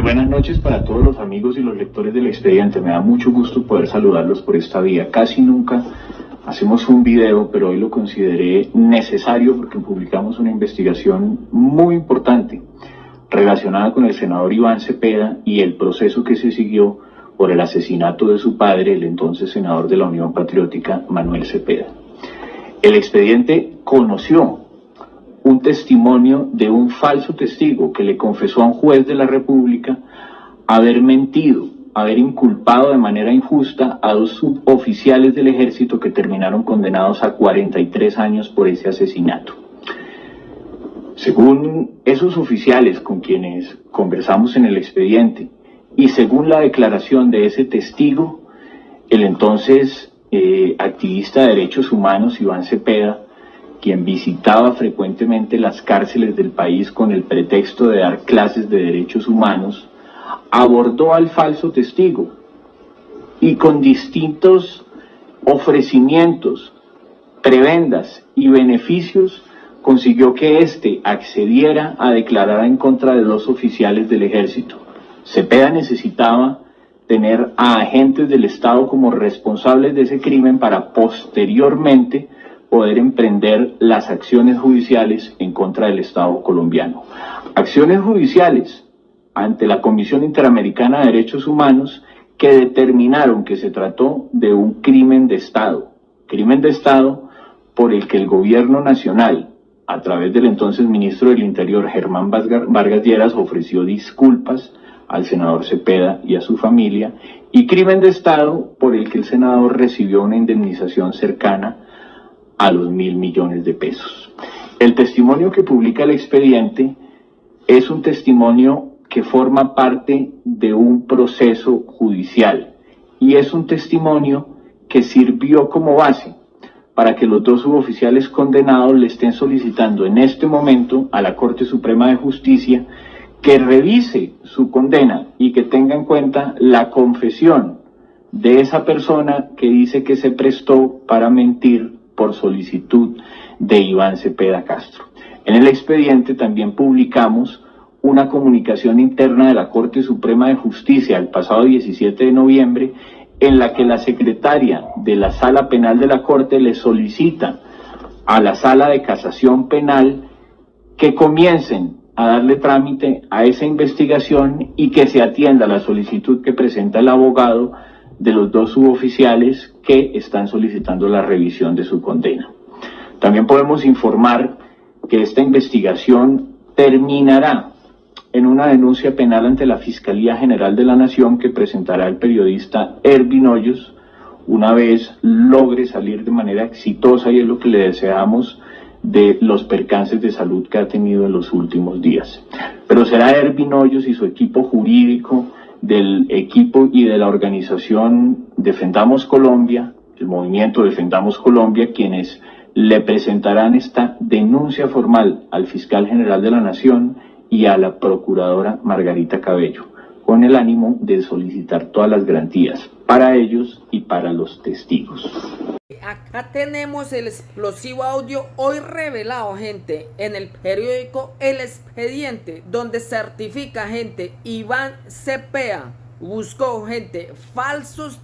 buenas noches para todos los amigos y los lectores del expediente. Me da mucho gusto poder saludarlos por esta vía. Casi nunca hacemos un video, pero hoy lo consideré necesario porque publicamos una investigación muy importante relacionada con el senador Iván Cepeda y el proceso que se siguió por el asesinato de su padre, el entonces senador de la Unión Patriótica, Manuel Cepeda. El expediente conoció un testimonio de un falso testigo que le confesó a un juez de la República haber mentido, haber inculpado de manera injusta a dos suboficiales del ejército que terminaron condenados a 43 años por ese asesinato. Según esos oficiales con quienes conversamos en el expediente y según la declaración de ese testigo, el entonces activista de derechos humanos Iván Cepeda, quien visitaba frecuentemente las cárceles del país con el pretexto de dar clases de derechos humanos, abordó al falso testigo y con distintos ofrecimientos, prebendas y beneficios consiguió que éste accediera a declarar en contra de dos oficiales del ejército. Cepeda necesitaba tener a agentes del Estado como responsables de ese crimen para posteriormente poder emprender las acciones judiciales en contra del Estado colombiano. Acciones judiciales ante la Comisión Interamericana de Derechos Humanos que determinaron que se trató de un crimen de Estado por el que el gobierno nacional, a través del entonces ministro del Interior, Germán Vargas Lleras, ofreció disculpas al senador Cepeda y a su familia, y crimen de Estado por el que el senador recibió una indemnización cercana a los 1.000 millones de pesos. El testimonio que publica el expediente es un testimonio que forma parte de un proceso judicial y es un testimonio que sirvió como base para que los dos suboficiales condenados le estén solicitando en este momento a la Corte Suprema de Justicia que revise su condena y que tenga en cuenta la confesión de esa persona que dice que se prestó para mentir por solicitud de Iván Cepeda Castro. En el expediente también publicamos una comunicación interna de la Corte Suprema de Justicia el pasado 17 de noviembre en la que la secretaria de la Sala Penal de la Corte le solicita a la Sala de Casación Penal que comiencen a darle trámite a esa investigación y que se atienda la solicitud que presenta el abogado de los dos suboficiales que están solicitando la revisión de su condena. También podemos informar que esta investigación terminará en una denuncia penal ante la Fiscalía General de la Nación que presentará el periodista Ervin Hoyos una vez logre salir de manera exitosa, y es lo que le deseamos, de los percances de salud que ha tenido en los últimos días. Pero será Ervin Hoyos y su equipo jurídico del equipo y de la organización Defendamos Colombia, el movimiento Defendamos Colombia, quienes le presentarán esta denuncia formal al fiscal general de la Nación y a la procuradora Margarita Cabello, con el ánimo de solicitar todas las garantías para ellos y para los testigos. Acá tenemos el explosivo audio hoy revelado, gente, en el periódico El Expediente, donde certifica, gente, Iván Cepeda buscó, gente, falsos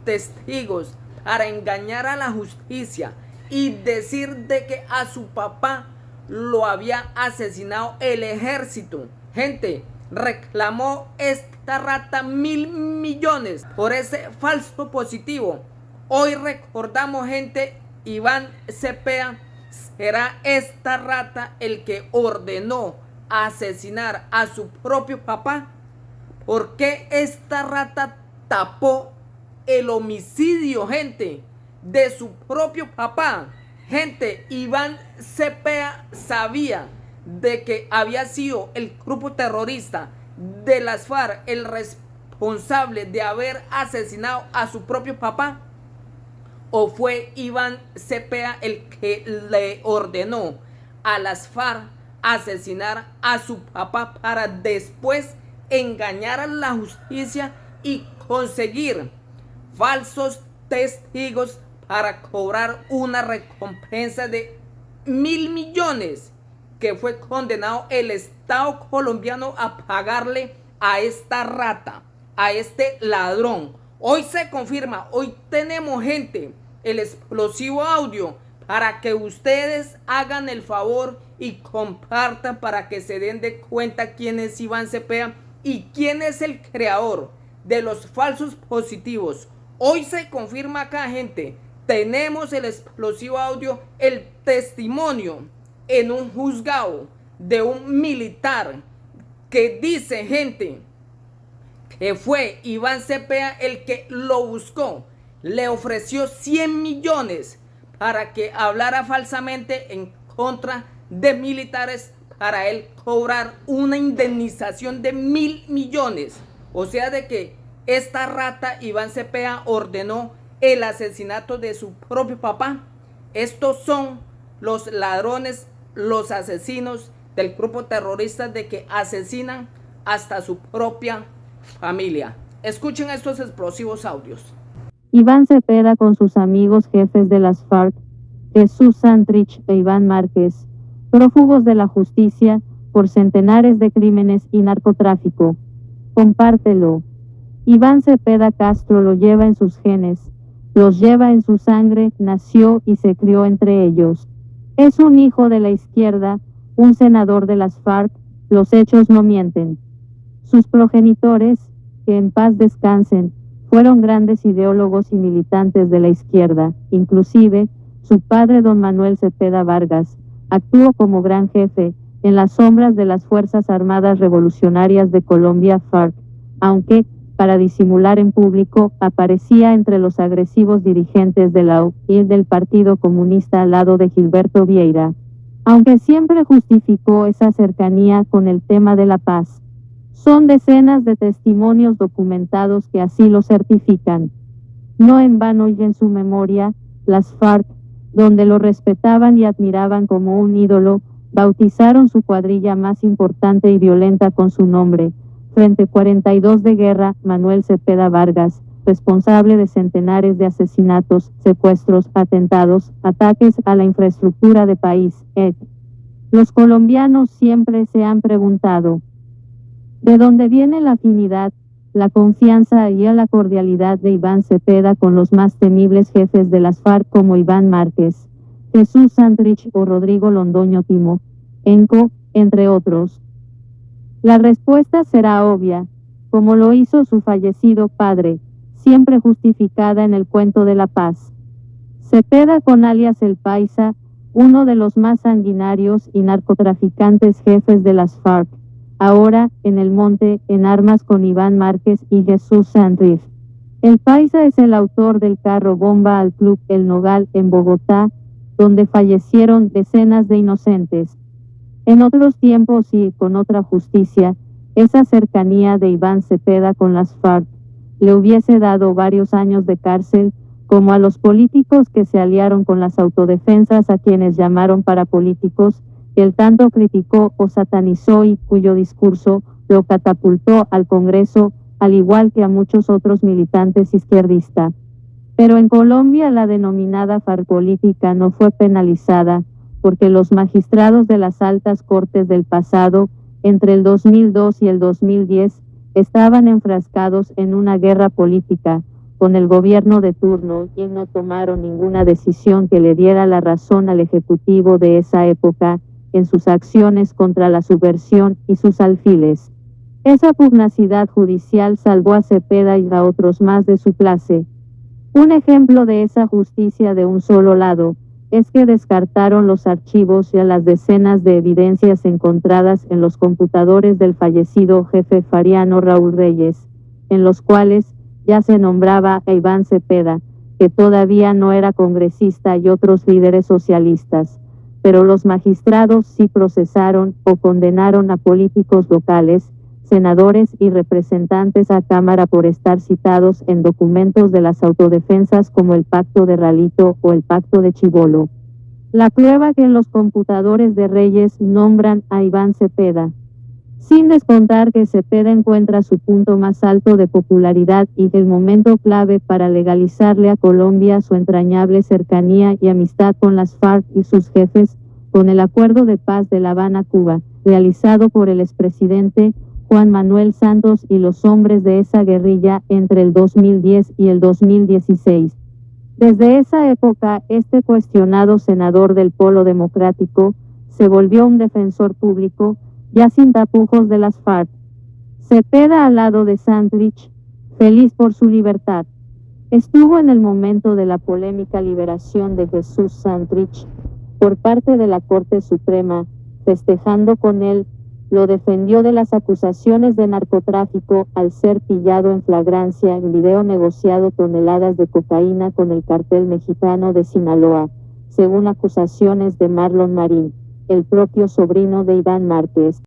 testigos para engañar a la justicia y decir de que a su papá lo había asesinado el ejército. Gente, reclamó esta rata 1.000 millones por ese falso positivo. Hoy recordamos, gente, Iván Cepeda será esta rata el que ordenó asesinar a su propio papá. ¿Por qué esta rata tapó el homicidio, gente, de su propio papá? Gente, Iván Cepeda sabía de que había sido el grupo terrorista de las FARC el responsable de haber asesinado a su propio papá. ¿O fue Iván Cepeda el que le ordenó a las FARC asesinar a su papá para después engañar a la justicia y conseguir falsos testigos para cobrar una recompensa de 1.000 millones que fue condenado el Estado colombiano a pagarle a esta rata, a este ladrón. Hoy se confirma, hoy tenemos gente, el explosivo audio, para que ustedes hagan el favor y compartan para que se den de cuenta quién es Iván Cepeda y quién es el creador de los falsos positivos. Hoy se confirma acá, gente. Tenemos el explosivo audio, el testimonio en un juzgado de un militar que dice, gente, que fue Iván Cepeda el que lo buscó. Le ofreció 100 millones para que hablara falsamente en contra de militares para él cobrar una indemnización de 1.000 millones. O sea, de que esta rata Iván Cepeda ordenó el asesinato de su propio papá. Estos son los ladrones, los asesinos del grupo terrorista de que asesinan hasta su propia familia. Escuchen estos explosivos audios. Iván Cepeda con sus amigos jefes de las FARC, Jesús Santrich e Iván Márquez, prófugos de la justicia por centenares de crímenes y narcotráfico. Compártelo. Iván Cepeda Castro lo lleva en sus genes, los lleva en su sangre, nació y se crió entre ellos. Es un hijo de la izquierda, un senador de las FARC, los hechos no mienten. Sus progenitores, que en paz descansen, fueron grandes ideólogos y militantes de la izquierda, inclusive, su padre don Manuel Cepeda Vargas, actuó como gran jefe en las sombras de las Fuerzas Armadas Revolucionarias de Colombia FARC, aunque, para disimular en público, aparecía entre los agresivos dirigentes de la U y del Partido Comunista al lado de Gilberto Vieira, aunque siempre justificó esa cercanía con el tema de la paz. Son decenas de testimonios documentados que así lo certifican. No en vano y en su memoria, las FARC, donde lo respetaban y admiraban como un ídolo, bautizaron su cuadrilla más importante y violenta con su nombre, Frente 42 de Guerra, Manuel Cepeda Vargas, responsable de centenares de asesinatos, secuestros, atentados, ataques a la infraestructura de país, etc. Los colombianos siempre se han preguntado, ¿de dónde viene la afinidad, la confianza y la cordialidad de Iván Cepeda con los más temibles jefes de las FARC como Iván Márquez, Jesús Santrich o Rodrigo Londoño Timo, Enco, entre otros? La respuesta será obvia, como lo hizo su fallecido padre, siempre justificada en el cuento de la paz. Cepeda con alias El Paisa, uno de los más sanguinarios y narcotraficantes jefes de las FARC, ahora, en el monte, en armas con Iván Márquez y Jesús Santrich. El Paisa es el autor del carro bomba al Club El Nogal en Bogotá, donde fallecieron decenas de inocentes. En otros tiempos y con otra justicia, esa cercanía de Iván Cepeda con las FARC le hubiese dado varios años de cárcel, como a los políticos que se aliaron con las autodefensas a quienes llamaron parapolíticos, que él tanto criticó o satanizó y cuyo discurso lo catapultó al Congreso, al igual que a muchos otros militantes izquierdistas. Pero en Colombia la denominada farpolítica no fue penalizada, porque los magistrados de las altas cortes del pasado, entre el 2002 y el 2010, estaban enfrascados en una guerra política con el gobierno de turno y no tomaron ninguna decisión que le diera la razón al ejecutivo de esa época en sus acciones contra la subversión y sus alfiles. Esa pugnacidad judicial salvó a Cepeda y a otros más de su clase. Un ejemplo de esa justicia de un solo lado es que descartaron los archivos y a las decenas de evidencias encontradas en los computadores del fallecido jefe fariano Raúl Reyes, en los cuales ya se nombraba a Iván Cepeda, que todavía no era congresista, y otros líderes socialistas, pero los magistrados sí procesaron o condenaron a políticos locales, senadores y representantes a Cámara por estar citados en documentos de las autodefensas como el Pacto de Ralito o el Pacto de Chibolo. La prueba que en los computadores de Reyes nombran a Iván Cepeda. Sin descontar que Cepeda encuentra su punto más alto de popularidad y el momento clave para legalizarle a Colombia su entrañable cercanía y amistad con las FARC y sus jefes, con el Acuerdo de Paz de La Habana, Cuba, realizado por el expresidente Juan Manuel Santos y los hombres de esa guerrilla entre el 2010 y el 2016. Desde esa época, este cuestionado senador del Polo Democrático se volvió un defensor público, ya sin tapujos de las FARC. Cepeda al lado de Santrich, feliz por su libertad. Estuvo en el momento de la polémica liberación de Jesús Santrich por parte de la Corte Suprema, festejando con él, lo defendió de las acusaciones de narcotráfico al ser pillado en flagrancia en video negociado toneladas de cocaína con el cartel mexicano de Sinaloa, según acusaciones de Marlon Marín, el propio sobrino de Iván Márquez.